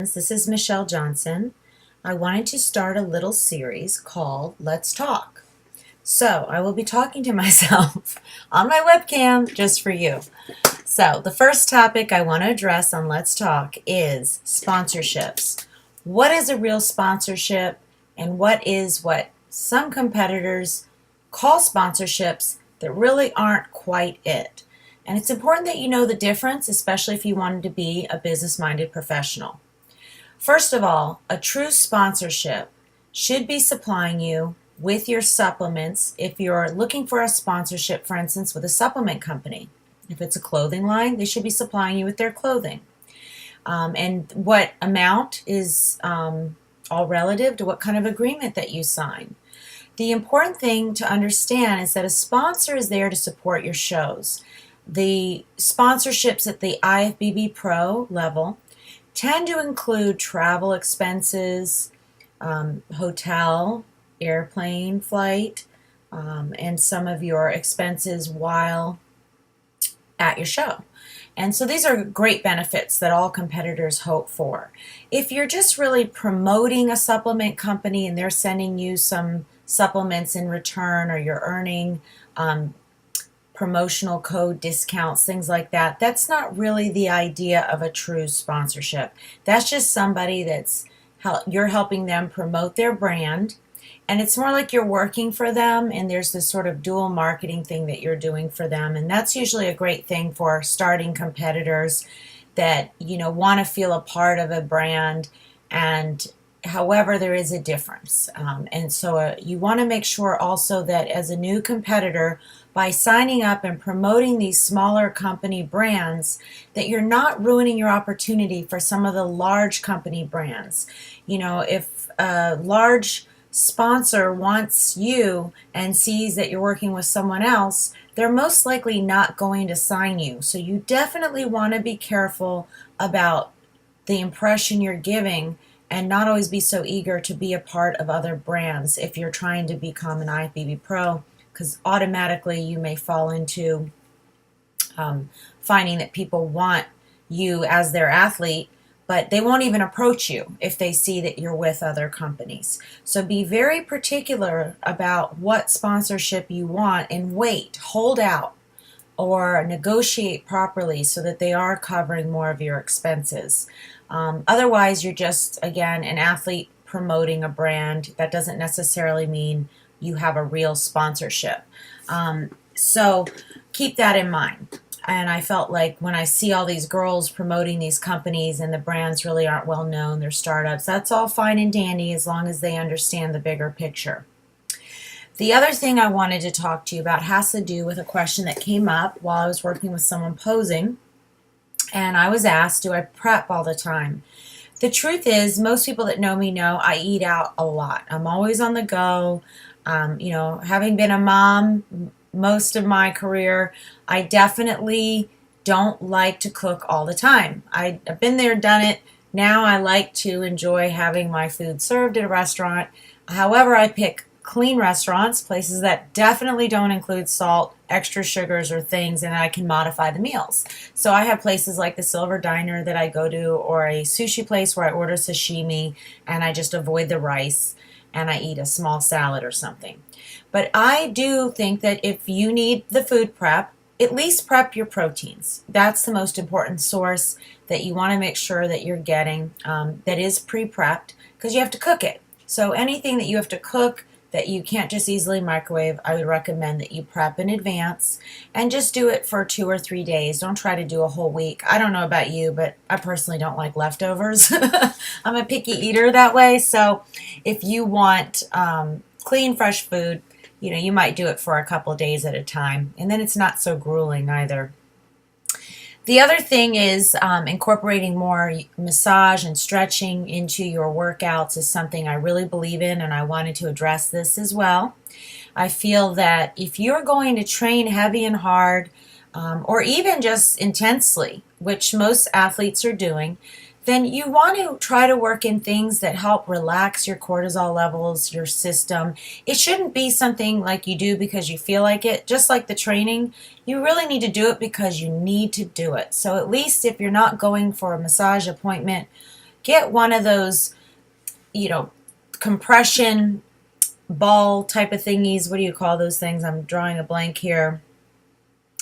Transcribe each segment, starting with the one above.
This is Michelle Johnson. I wanted to start a little series called Let's Talk. So I will be talking to myself on my webcam just for you. So the first topic I want to address on Let's Talk is sponsorships. What is a real sponsorship and what is what some competitors call sponsorships that really aren't quite it? And it's important that you know the difference, especially if you wanted to be a business-minded professional. First of all, a true sponsorship should be supplying you with your supplements if you're looking for a sponsorship, for instance, with a supplement company. If it's a clothing line, they should be supplying you with their clothing. And what amount is all relative to what kind of agreement that you sign. The important thing to understand is that a sponsor is there to support your shows. The sponsorships at the IFBB Pro level tend to include travel expenses, hotel, airplane flight, and some of your expenses while at your show. And so these are great benefits that all competitors hope for. If you're just really promoting a supplement company and they're sending you some supplements in return, or you're earning promotional code discounts, things like that, that's not really the idea of a true sponsorship. That's just somebody you're helping them promote their brand, and it's more like you're working for them, and there's this sort of dual marketing thing that you're doing for them. And that's usually a great thing for starting competitors that want to feel a part of a brand. And however, there is a difference, and so you want to make sure also that as a new competitor, by signing up and promoting these smaller company brands, that you're not ruining your opportunity for some of the large company brands. If a large sponsor wants you and sees that you're working with someone else, they're most likely not going to sign you. So you definitely want to be careful about the impression you're giving, and not always be so eager to be a part of other brands if you're trying to become an IFBB Pro, because automatically you may fall into finding that people want you as their athlete, but they won't even approach you if they see that you're with other companies. So be very particular about what sponsorship you want, and hold out, or negotiate properly so that they are covering more of your expenses. Otherwise, you're just, again, an athlete promoting a brand. That doesn't necessarily mean you have a real sponsorship. So keep that in mind. And I felt like when I see all these girls promoting these companies and the brands really aren't well known, they're startups, that's all fine and dandy as long as they understand the bigger picture. The other thing I wanted to talk to you about has to do with a question that came up while I was working with someone posing. And I was asked, do I prep all the time? The truth is, most people that know me know I eat out a lot. I'm always on the go. Having been a mom most of my career, I definitely don't like to cook all the time. I've been there, done it. Now I like to enjoy having my food served at a restaurant. However, I pick clean restaurants, places that definitely don't include salt, extra sugars, or things, and I can modify the meals. So I have places like the Silver Diner that I go to, or a sushi place where I order sashimi and I just avoid the rice and I eat a small salad or something. But I do think that if you need the food prep, at least prep your proteins. That's the most important source that you want to make sure that you're getting, that is pre-prepped, because you have to cook it. So anything that you have to cook that you can't just easily microwave, I would recommend that you prep in advance and just do it for 2 or 3 days. Don't try to do a whole week. I don't know about you, but I personally don't like leftovers. I'm a picky eater that way. So if you want clean, fresh food, you might do it for a couple days at a time, and then it's not so grueling either. The other thing is incorporating more massage and stretching into your workouts is something I really believe in, and I wanted to address this as well. I feel that if you're going to train heavy and hard, or even just intensely, which most athletes are doing, then you want to try to work in things that help relax your cortisol levels, your system. It shouldn't be something like you do because you feel like it. Just like the training, you really need to do it because you need to do it. So at least if you're not going for a massage appointment, get one of those, compression ball type of thingies. What do you call those things? I'm drawing a blank here.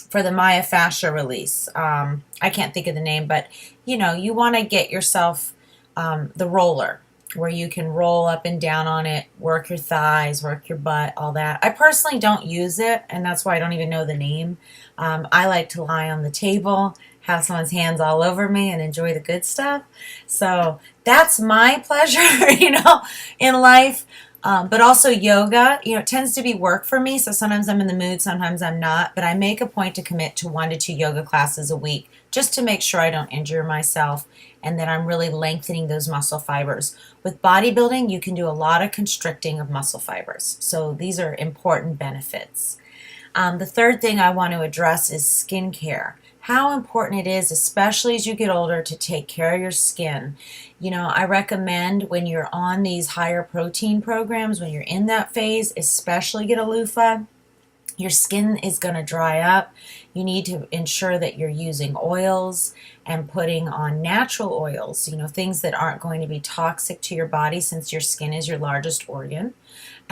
For the myofascia release. I can't think of the name, but you want to get yourself the roller where you can roll up and down on it, work your thighs, work your butt, all that. I personally don't use it, and that's why I don't even know the name. I like to lie on the table, have someone's hands all over me, and enjoy the good stuff. So that's my pleasure, in life. But also yoga, it tends to be work for me. So sometimes I'm in the mood, sometimes I'm not. But I make a point to commit to 1 to 2 yoga classes a week just to make sure I don't injure myself and that I'm really lengthening those muscle fibers. With bodybuilding, you can do a lot of constricting of muscle fibers. So these are important benefits. The third thing I want to address is skincare. How important it is, especially as you get older, to take care of your skin. I recommend when you're on these higher protein programs, when you're in that phase, especially get a loofah. Your skin is going to dry up. You need to ensure that you're using oils and putting on natural oils, things that aren't going to be toxic to your body since your skin is your largest organ.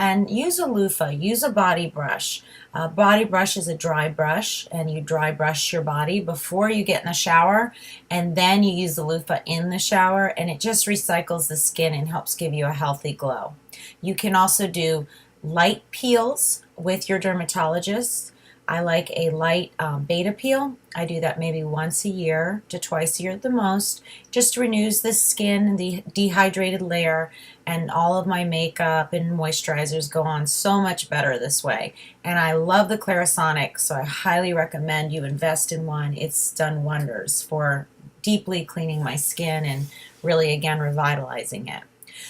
And use a loofah, use a body brush. A body brush is a dry brush, and you dry brush your body before you get in the shower, and then you use the loofah in the shower, and it just recycles the skin and helps give you a healthy glow. You can also do light peels with your dermatologist. I like a light beta peel. I do that maybe once a year to twice a year at the most. Just renews the skin, the dehydrated layer, and all of my makeup and moisturizers go on so much better this way. And I love the Clarisonic, so I highly recommend you invest in one. It's done wonders for deeply cleaning my skin and really, again, revitalizing it.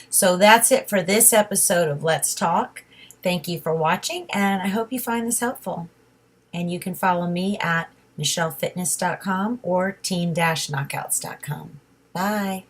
So that's it for this episode of Let's Talk. Thank you for watching, and I hope you find this helpful. And you can follow me at michellefitness.com or team-knockouts.com. Bye.